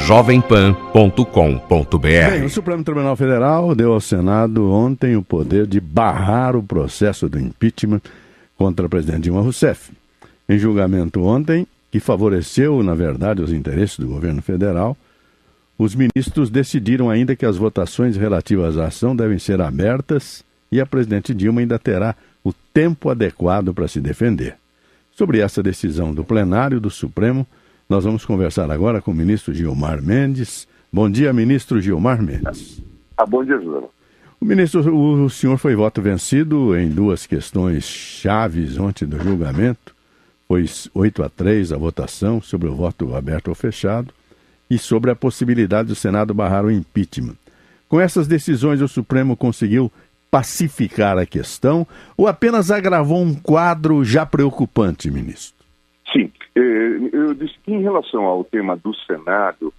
jovempan.com.br. O Supremo Tribunal Federal deu ao Senado ontem o poder de barrar o processo do impeachment contra o presidente Dilma Rousseff. Em julgamento ontem, que favoreceu, na verdade, os interesses do governo federal, os ministros decidiram ainda que as votações relativas à ação devem ser abertas e a presidente Dilma ainda terá o tempo adequado para se defender. Sobre essa decisão do plenário do Supremo, nós vamos conversar agora com o ministro Gilmar Mendes. Bom dia, ministro Gilmar Mendes. Bom dia, Júlio. Ministro, o senhor foi voto vencido em duas questões chaves ontem do julgamento. Foi 8-3 a votação sobre o voto aberto ou fechado e sobre a possibilidade do Senado barrar o impeachment. Com essas decisões, o Supremo conseguiu pacificar a questão ou apenas agravou um quadro já preocupante, ministro? Sim, eu disse que em relação ao tema do Senado,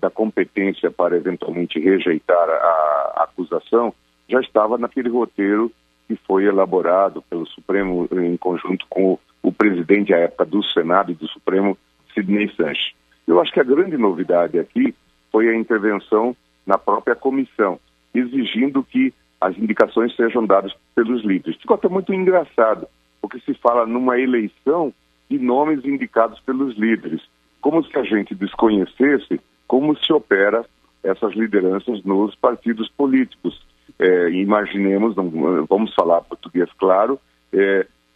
da competência para eventualmente rejeitar a acusação, já estava naquele roteiro que foi elaborado pelo Supremo em conjunto com o presidente à época do Senado e do Supremo, Sidney Sanches. Eu acho que a grande novidade aqui foi a intervenção na própria comissão, exigindo que as indicações sejam dadas pelos líderes. Ficou até muito engraçado, porque se fala numa eleição de nomes indicados pelos líderes, como se a gente desconhecesse como se opera essas lideranças nos partidos políticos. Imaginemos, vamos falar português claro,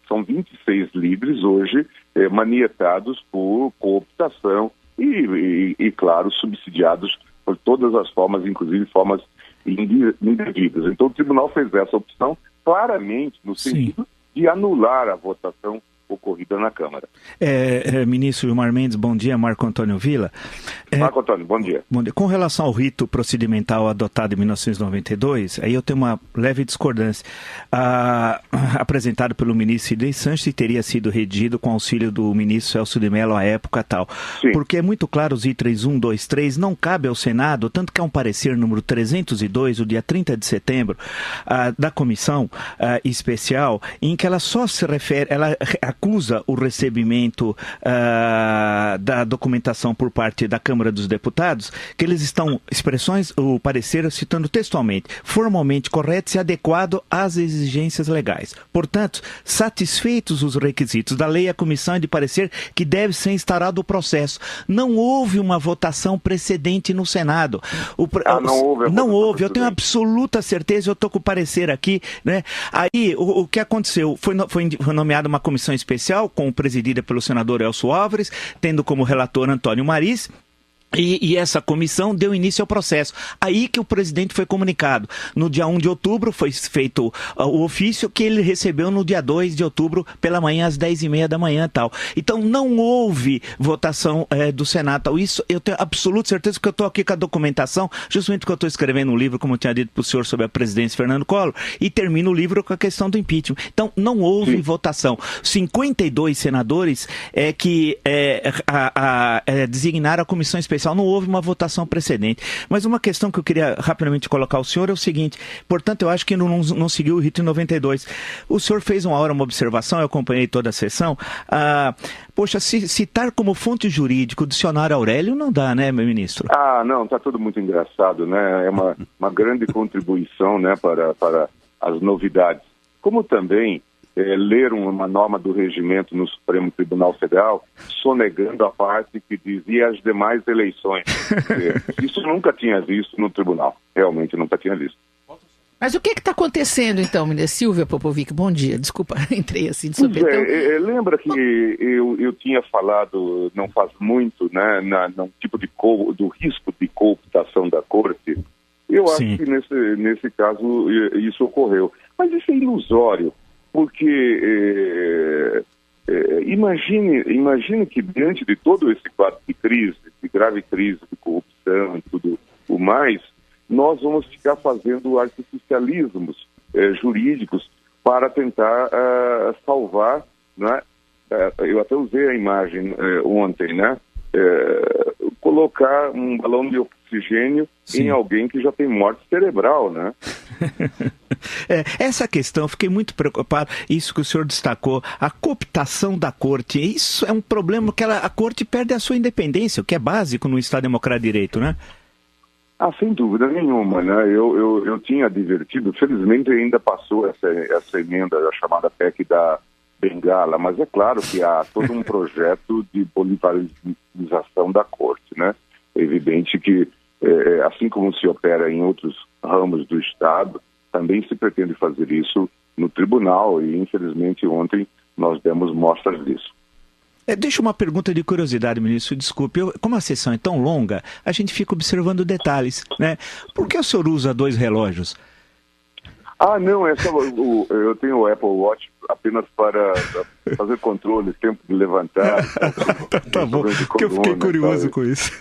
são 26 líderes hoje manietados por cooptação e, claro, subsidiados por todas as formas, inclusive formas indevidas. Então o tribunal fez essa opção claramente no sentido de anular a votação ocorrida na Câmara. Ministro Gilmar Mendes, bom dia. Marco Antônio Villa. Marco Antônio, bom dia. Bom dia. Com relação ao rito procedimental adotado em 1992, aí eu tenho uma leve discordância. Apresentado pelo ministro Sidney Sanches, teria sido redigido com auxílio do ministro Celso de Mello à época tal. Sim. Porque é muito claro os itens 1, 2, 3 não cabe ao Senado, tanto que é um parecer número 302, o dia 30 de setembro, da comissão especial, em que ela só se refere, ela acusa o recebimento da documentação por parte da Câmara dos Deputados, que eles estão, expressões, o parecer citando textualmente, formalmente corretos e adequado às exigências legais. Portanto, satisfeitos os requisitos da lei, a comissão é de parecer que deve ser instaurado o processo. Não houve uma votação precedente no Senado. Não houve. Eu tenho absoluta certeza, eu estou com o parecer aqui, né? Aí, o que aconteceu? Foi nomeada uma comissão especial, presidida pelo senador Elcio Álvares, tendo como relator Antônio Mariz. E essa comissão deu início ao processo. Aí que o presidente foi comunicado. No dia 1 de outubro foi feito o ofício que ele recebeu no dia 2 de outubro pela manhã, às 10h30 da manhã tal. Então não houve votação do Senado tal. Isso eu tenho absoluta certeza, porque eu estou aqui com a documentação, justamente porque eu estou escrevendo um livro, como eu tinha dito para o senhor, sobre a presidência Fernando Collor, e termino o livro com a questão do impeachment. Então não houve votação. 52 senadores que designaram a comissão especial. Não houve uma votação precedente. Mas uma questão que eu queria rapidamente colocar ao senhor é o seguinte, portanto, eu acho que não seguiu o rito em 92. O senhor fez uma observação, eu acompanhei toda a sessão. Citar como fonte jurídica o dicionário Aurélio não dá, né, meu ministro? Não, está tudo muito engraçado, né? É uma grande contribuição, né, para as novidades. Como também ler uma norma do regimento no Supremo Tribunal Federal, sonegando a parte que dizia as demais eleições. Isso nunca tinha visto no tribunal, realmente nunca tinha visto. Mas o que está acontecendo então, ministra Silvia Popovic? Bom dia, desculpa, entrei assim de supetão. Lembra que eu tinha falado, não faz muito, né, no tipo do risco de cooptação da Corte? Eu acho que nesse caso isso ocorreu. Mas isso é ilusório. Porque imagine que diante de todo esse quadro de crise, de grave crise, de corrupção e tudo o mais, nós vamos ficar fazendo artificialismos jurídicos para tentar salvar, né? Eu até usei a imagem ontem, né? Colocar um balão de oxigênio Sim. em alguém que já tem morte cerebral, né? Essa questão, eu fiquei muito preocupado, isso que o senhor destacou, a cooptação da corte, isso é um problema que a corte perde a sua independência, o que é básico no Estado Democrático de Direito, né? Sem dúvida nenhuma, né? Eu tinha advertido, felizmente ainda passou essa emenda, a chamada PEC da Bengala, mas é claro que há todo um projeto de bolivarização da corte, né? É evidente que, assim como se opera em outros ramos do Estado, também se pretende fazer isso no tribunal e, infelizmente, ontem nós demos mostras disso. Deixa uma pergunta de curiosidade, ministro, desculpe, como a sessão é tão longa, a gente fica observando detalhes, né? Por que o senhor usa 2 relógios? Não, eu tenho o Apple Watch apenas para fazer controle, tempo de levantar. Tá bom, porque eu fiquei curioso com isso.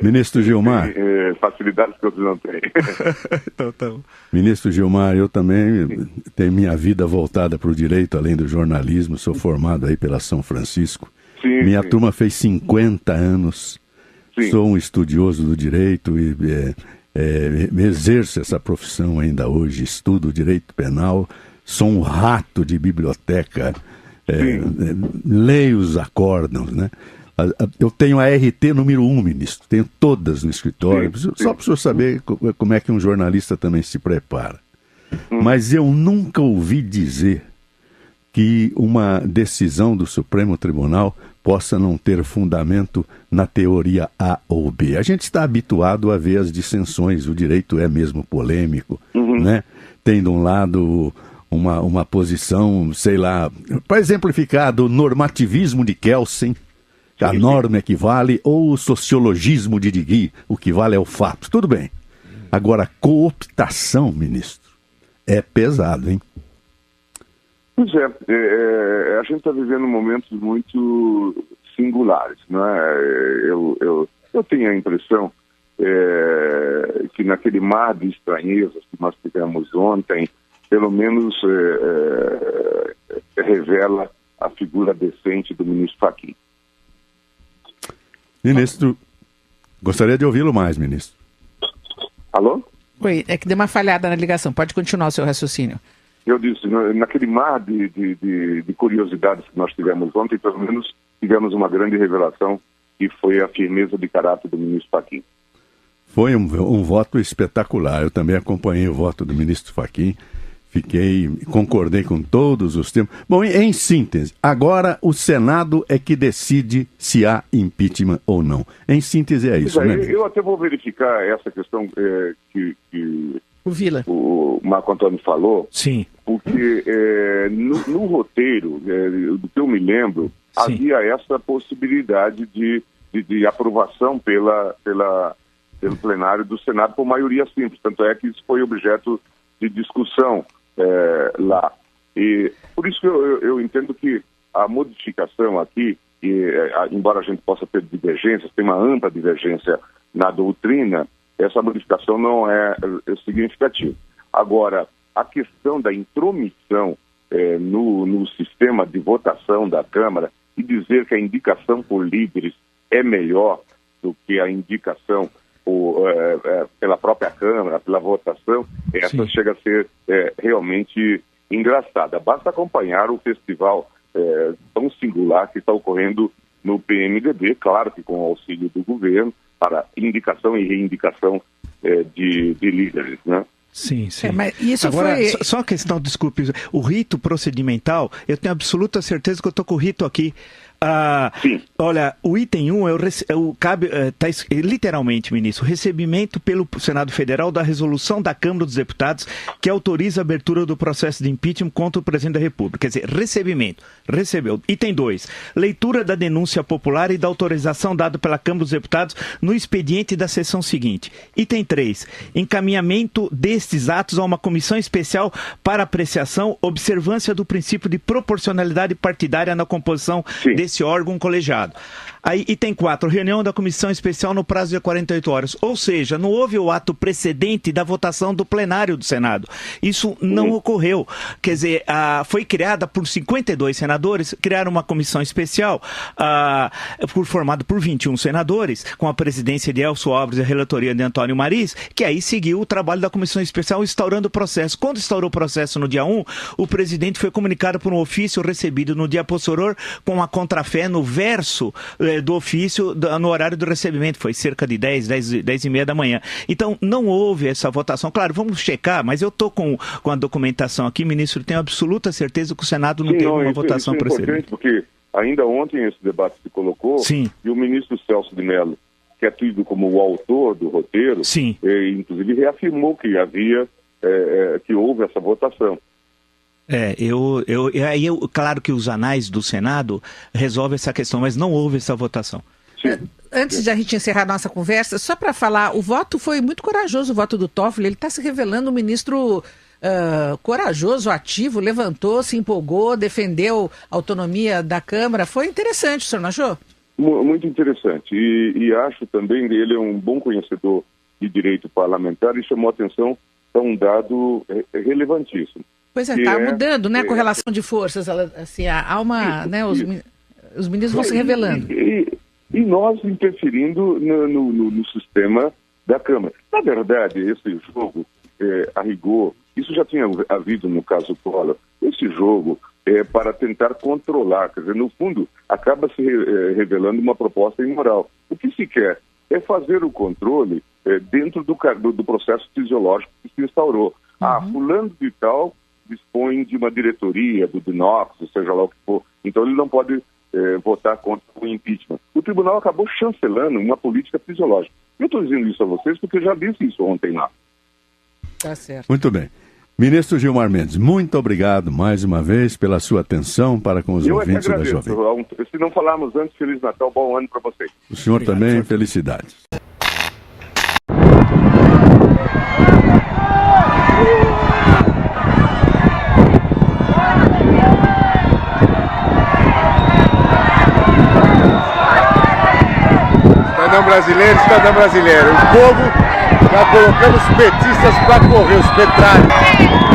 Ministro Gilmar. Facilidades que outros não têm. Então, tá bom. Ministro Gilmar, eu também tenho minha vida voltada para o direito, além do jornalismo, sou formado aí pela São Francisco. Minha turma fez 50 anos, sou um estudioso do direito e exerço essa profissão ainda hoje, estudo direito penal, sou um rato de biblioteca, leio os acórdãos, né? Eu tenho a RT número 1, ministro, tenho todas no escritório, só para o senhor saber como é que um jornalista também se prepara. Mas eu nunca ouvi dizer que uma decisão do Supremo Tribunal possa não ter fundamento na teoria A ou B. A gente está habituado a ver as dissensões, o direito é mesmo polêmico, né? Tem de um lado uma posição, sei lá, para exemplificar, do normativismo de Kelsen, que a norma equivale, ou o sociologismo de Digui, o que vale é o fato. Tudo bem. Agora, cooptação, ministro, é pesado, hein? Pois a gente está vivendo momentos muito singulares, não é? Eu tenho a impressão que naquele mar de estranhezas que nós tivemos ontem, pelo menos revela a figura decente do ministro Fachin. Ministro, gostaria de ouvi-lo mais, ministro. Alô? Oi, é que deu uma falhada na ligação, pode continuar o seu raciocínio. Eu disse, naquele mar de curiosidades que nós tivemos ontem, pelo menos tivemos uma grande revelação, que foi a firmeza de caráter do ministro Fachin. Foi um voto espetacular. Eu também acompanhei o voto do ministro Fachin, concordei com todos os temas. Bom, em síntese, agora o Senado é que decide se há impeachment ou não. Em síntese é isso, né? Eu até vou verificar essa questão que o Vila, o Marco Antônio falou. Sim. Porque no roteiro, do que eu me lembro, havia essa possibilidade de aprovação pelo plenário do Senado por maioria simples. Tanto é que isso foi objeto de discussão lá. E por isso que eu entendo que a modificação aqui, embora a gente possa ter divergências, tem uma ampla divergência na doutrina, essa modificação não é significativa. Agora, a questão da intromissão no sistema de votação da Câmara e dizer que a indicação por líderes é melhor do que a indicação pela própria Câmara, pela votação, essa chega a ser realmente engraçada. Basta acompanhar o festival tão singular que está ocorrendo no PMDB, claro que com o auxílio do governo, para indicação e reindicação de líderes, né? Sim, sim. Mas isso agora, foi... só a questão, desculpe, o rito procedimental, eu tenho absoluta certeza que eu estou com o rito aqui. Sim. Olha, o item 1 cabe, literalmente, ministro, recebimento pelo Senado Federal da resolução da Câmara dos Deputados que autoriza a abertura do processo de impeachment contra o presidente da República. Quer dizer, recebeu. Item 2, leitura da denúncia popular e da autorização dada pela Câmara dos Deputados no expediente da sessão seguinte. Item 3, encaminhamento destes atos a uma comissão especial para apreciação, observância do princípio de proporcionalidade partidária na composição desse órgão colegiado. Aí item 4, reunião da comissão especial no prazo de 48 horas. Ou seja, não houve o ato precedente da votação do plenário do Senado. Isso não ocorreu. Quer dizer, foi criada por 52 senadores, criaram uma comissão especial formada por 21 senadores, com a presidência de Elcio Alves e a relatoria de Antônio Mariz, que aí seguiu o trabalho da comissão especial instaurando o processo. Quando instaurou o processo no dia 1, o presidente foi comunicado por um ofício recebido no dia posterior com a contrafé no verso do ofício no horário do recebimento. Foi cerca de 10h30 da manhã. Então, não houve essa votação. Claro, vamos checar, mas eu estou com a documentação aqui, ministro, tenho absoluta certeza que o Senado não teve uma votação precedente. Porque ainda ontem esse debate se colocou. Sim. E o ministro Celso de Mello, que é tido como o autor do roteiro, sim, inclusive reafirmou que que houve essa votação. Claro que os anais do Senado resolvem essa questão, mas não houve essa votação. Antes de a gente encerrar a nossa conversa, só para falar, o voto foi muito corajoso, o voto do Toffoli, ele está se revelando um ministro corajoso, ativo, levantou, se empolgou, defendeu a autonomia da Câmara. Foi interessante, o senhor não achou? Muito interessante. E acho também que ele é um bom conhecedor de direito parlamentar e chamou a atenção para um dado relevantíssimo. Pois está mudando, né, a correlação de forças, assim, há uma, né, os ministros vão se revelando. E nós interferindo no sistema da Câmara. Na verdade, esse jogo, a rigor, isso já tinha havido no caso Collor, esse jogo é para tentar controlar, quer dizer, no fundo, acaba se revelando uma proposta imoral. O que se quer é fazer o controle dentro do processo fisiológico que se instaurou. Fulano de tal dispõe de uma diretoria, do DINOX, seja lá o que for, então ele não pode votar contra o impeachment. O tribunal acabou chancelando uma política fisiológica. Eu estou dizendo isso a vocês porque eu já disse isso ontem lá. Tá certo. Muito bem. Ministro Gilmar Mendes, muito obrigado mais uma vez pela sua atenção para com os ouvintes da Jovem. Se não falarmos antes, Feliz Natal, bom ano para vocês. O senhor obrigado, também, senhor. Felicidades. Cidadão brasileiro, o povo está colocando os petistas para correr, os petrários.